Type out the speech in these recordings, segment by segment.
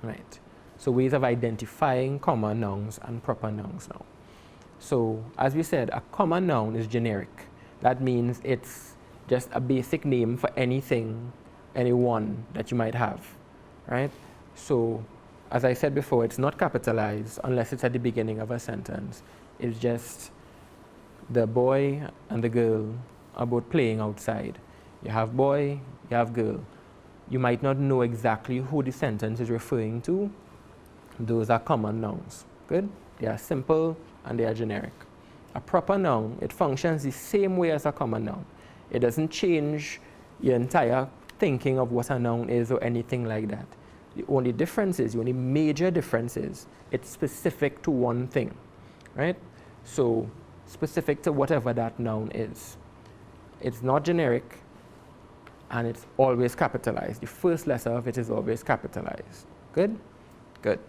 right? So ways of identifying common nouns and proper nouns now. So as we said, a common noun is generic. That means it's just a basic name for anything, anyone that you might have, right? So as I said before, it's not capitalized unless it's at the beginning of a sentence. It's just the boy and the girl are both playing outside. You have boy, you have girl. You might not know exactly who the sentence is referring to. Those are common nouns. Good? They are simple and they are generic. A proper noun, it functions the same way as a common noun. It doesn't change your entire thinking of what a noun is or anything like that. The only difference is, the only major difference is, it's specific to one thing, right? So, specific to whatever that noun is. It's not generic, and it's always capitalized. The first letter of it is always capitalized. Good? Good.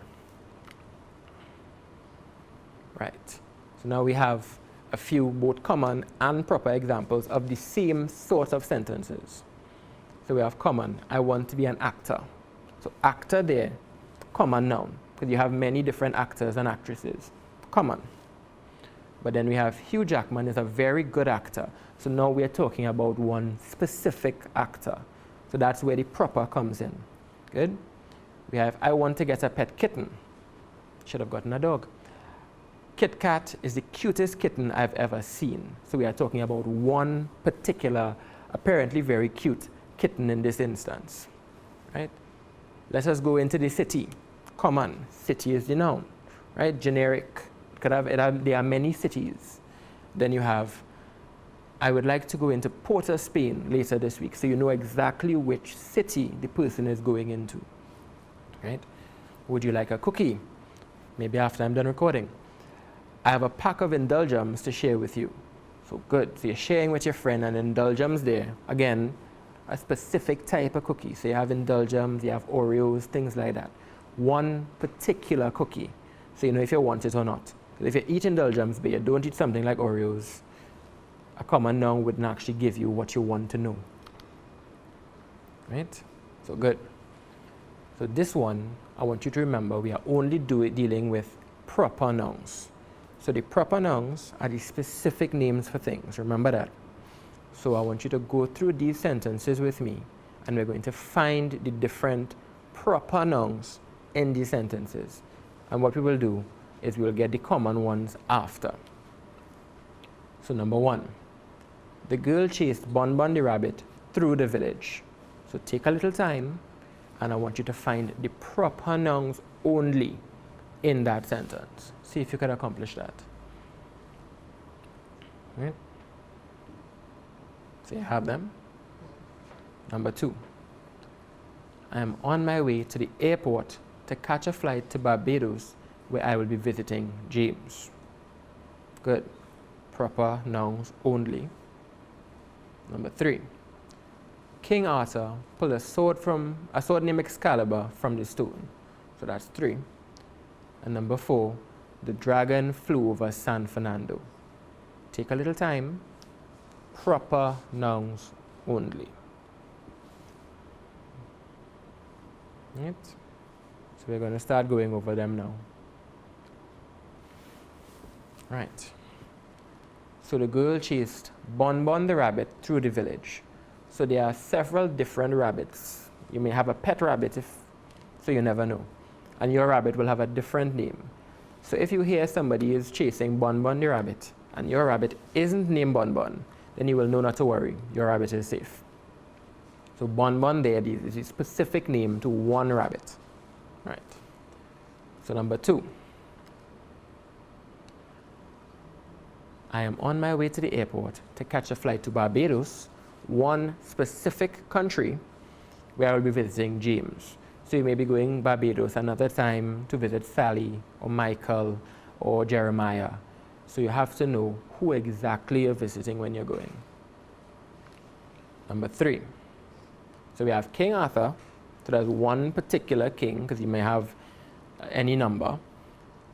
Right. So now we have a few both common and proper examples of the same sort of sentences. So we have common, I want to be an actor. So actor there, common noun, because you have many different actors and actresses. Common. But then we have Hugh Jackman is a very good actor. So now we're talking about one specific actor. So that's where the proper comes in. Good? We have I want to get a pet kitten. Should have gotten a dog. Kit Kat is the cutest kitten I've ever seen. So we are talking about one particular, apparently very cute kitten in this instance. Right? Let us go into the city. Common. City is the noun. Right? Generic. There are many cities. Then you have, I would like to go into Porto, Spain later this week. So you know exactly which city the person is going into. Right? Would you like a cookie? Maybe after I'm done recording. I have a pack of indulgence to share with you. So good. So you're sharing with your friend and indulgence there. Again, a specific type of cookie. So you have indulgence, you have Oreos, things like that. One particular cookie. So you know if you want it or not. If you eat indulgence, but you don't eat something like Oreos, a common noun wouldn't actually give you what you want to know. Right? So good. So this one, I want you to remember, we are only dealing with proper nouns. So the proper nouns are the specific names for things. Remember that. So I want you to go through these sentences with me, and we're going to find the different proper nouns in these sentences. And what we will do is we will get the common ones after. So number one, the girl chased Bon Bon the rabbit through the village. So take a little time, and I want you to find the proper nouns only in that sentence. See if you can accomplish that. Right? So you have them. Number two, I am on my way to the airport to catch a flight to Barbados, where I will be visiting James. Good. Proper nouns only. Number three, King Arthur pulled a sword named Excalibur from the stone. So that's three. And number four, the dragon flew over San Fernando. Take a little time. Proper nouns only. Right? So we're going to start going over them now. Right. So the girl chased Bon Bon the rabbit through the village. So there are several different rabbits. You may have a pet rabbit, so you never know. And your rabbit will have a different name. So if you hear somebody is chasing Bon Bon the rabbit, and your rabbit isn't named Bon Bon, then you will know not to worry. Your rabbit is safe. So Bon Bon there is a specific name to one rabbit. Right. So number two, I am on my way to the airport to catch a flight to Barbados, one specific country where I will be visiting James. So you may be going Barbados another time to visit Sally or Michael or Jeremiah. So you have to know who exactly you're visiting when you're going. Number three, so we have King Arthur. So there's one particular king, because you may have any number,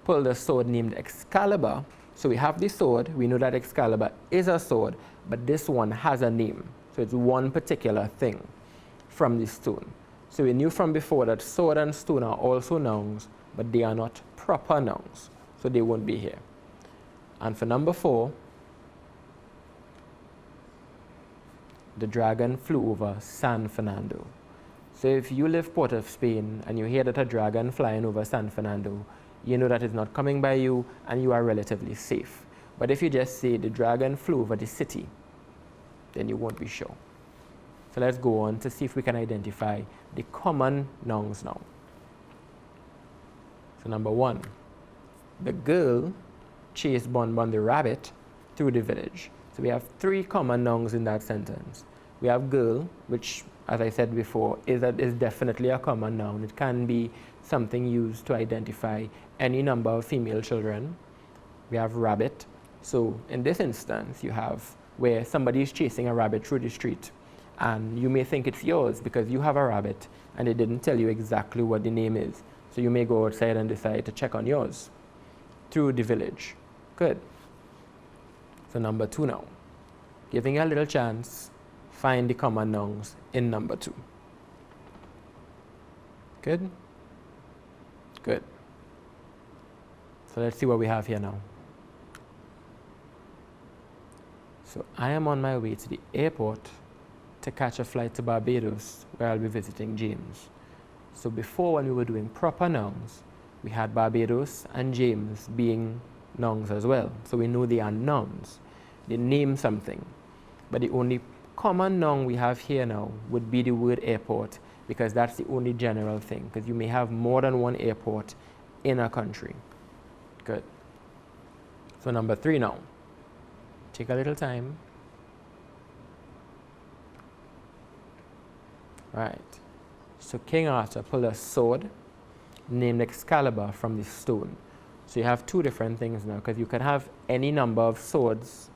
pulled a sword named Excalibur. So we have the sword. We know that Excalibur is a sword, but this one has a name. So it's one particular thing from the stone. So we knew from before that sword and stone are also nouns, but they are not proper nouns, so they won't be here. And for number 4, the dragon flew over San Fernando. So if you live Port of Spain and you hear that a dragon flying over San Fernando, you know that it's not coming by you and you are relatively safe. But if you just say the dragon flew over the city, then you won't be sure. So let's go on to see if we can identify the common nouns now. So number 1, the girl chased Bon Bon the rabbit through the village. So we have 3 common nouns in that sentence. We have girl, which, as I said before, is definitely a common noun. It can be something used to identify any number of female children. We have rabbit. So in this instance, you have where somebody is chasing a rabbit through the street, and you may think it's yours because you have a rabbit and they didn't tell you exactly what the name is. So you may go outside and decide to check on yours through the village. Good. So number 2 now. Giving you a little chance, find the common nouns in number 2. Good? Good. So let's see what we have here now. So I am on my way to the airport to catch a flight to Barbados, where I'll be visiting James. So before, when we were doing proper nouns, we had Barbados and James being nouns as well. So we know they are nouns. They name something. But the only common noun we have here now would be the word airport, because that's the only general thing, because you may have more than one airport in a country. Good. So number 3 now. Take a little time. Right. So King Arthur pulled a sword named Excalibur from the stone. So you have 2 different things now, because you can have any number of swords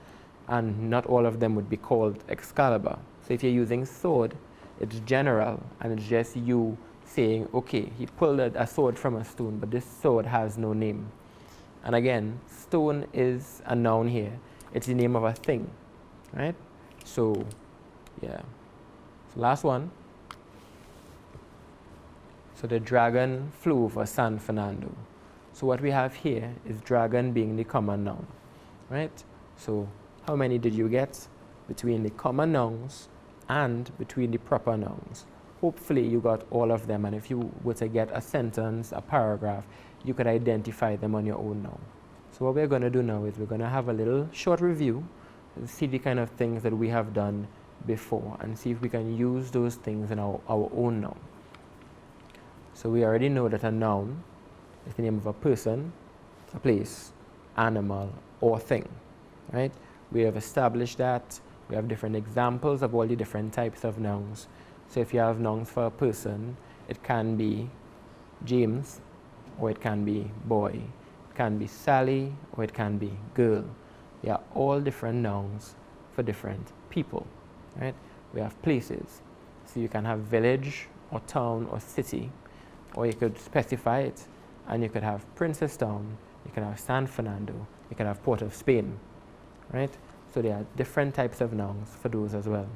and not all of them would be called Excalibur. So if you're using sword, it's general and it's just you saying, okay, he pulled a sword from a stone, but this sword has no name. And again, stone is a noun here. It's the name of a thing, right? So, yeah. So last one. So the dragon flew over San Fernando. So what we have here is dragon being the common noun, right? So how many did you get between the common nouns and between the proper nouns? Hopefully you got all of them, and if you were to get a sentence, a paragraph, you could identify them on your own now. So what we're going to do now is we're going to have a little short review and see the kind of things that we have done before and see if we can use those things in our own now. So we already know that a noun is the name of a person, a place, animal, or thing, right? We have established that. We have different examples of all the different types of nouns. So if you have nouns for a person, it can be James, or it can be boy. It can be Sally, or it can be girl. They are all different nouns for different people, right? We have places. So you can have village, or town, or city, or you could specify it, and you could have Princess Town, you can have San Fernando, you can have Port of Spain, right? So there are different types of nouns for those as well.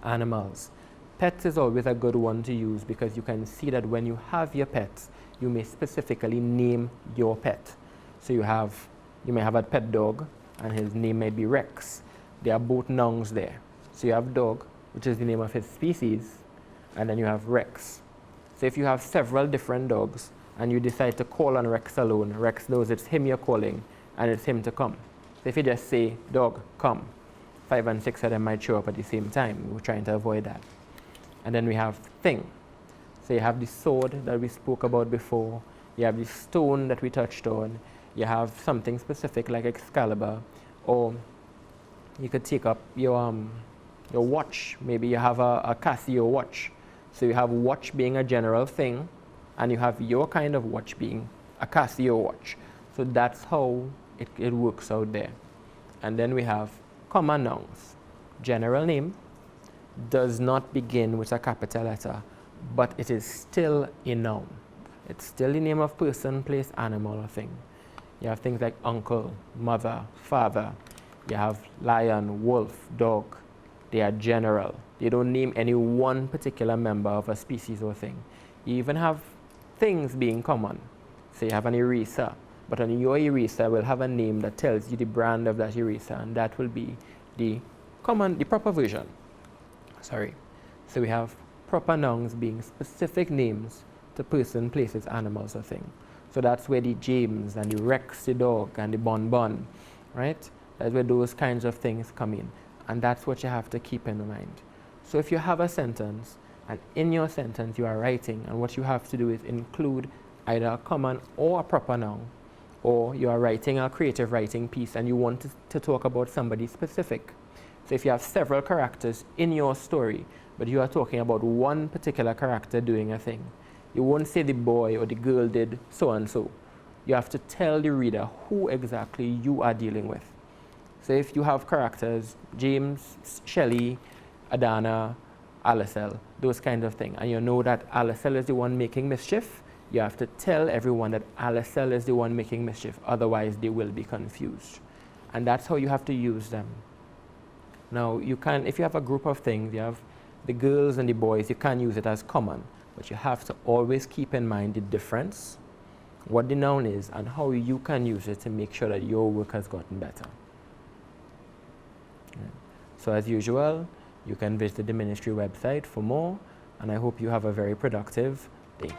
Animals. Pets is always a good one to use because you can see that when you have your pets, you may specifically name your pet. So you may have a pet dog and his name may be Rex. There are both nouns there. So you have dog, which is the name of his species, and then you have Rex. So if you have several different dogs and you decide to call on Rex alone, Rex knows it's him you're calling and it's him to come. So if you just say, dog, come, 5 and 6 of them might show up at the same time. We're trying to avoid that. And then we have thing. So you have the sword that we spoke about before. You have the stone that we touched on. You have something specific like Excalibur. Or you could take up your watch. Maybe you have a Casio watch. So you have watch being a general thing, and you have your kind of watch being a Casio watch. So that's how it works out there. And then we have common nouns. General name does not begin with a capital letter, but it is still a noun. It's still the name of person, place, animal, or thing. You have things like uncle, mother, father. You have lion, wolf, dog. They are general. You don't name any one particular member of a species or thing. You even have things being common. So you have an eraser, but on your eraser will have a name that tells you the brand of that eraser, and that will be the proper version. Sorry. So we have proper nouns being specific names to person, places, animals, or thing. So that's where the James and the Rex, the dog, and the Bon, right? That's where those kinds of things come in. And that's what you have to keep in mind. So if you have a sentence, and in your sentence you are writing, and what you have to do is include either a common or a proper noun, or you are writing a creative writing piece and you want to talk about somebody specific. So if you have several characters in your story, but you are talking about one particular character doing a thing, you won't say the boy or the girl did so and so. You have to tell the reader who exactly you are dealing with. So if you have characters, James, Shelley, Adana, Alicel, those kinds of things, and you know that Alicel is the one making mischief, you have to tell everyone that Alicel is the one making mischief, otherwise they will be confused. And that's how you have to use them. Now, you can, if you have a group of things, you have the girls and the boys, you can't use it as common, but you have to always keep in mind the difference, what the noun is, and how you can use it to make sure that your work has gotten better. So as usual, you can visit the ministry website for more, and I hope you have a very productive day.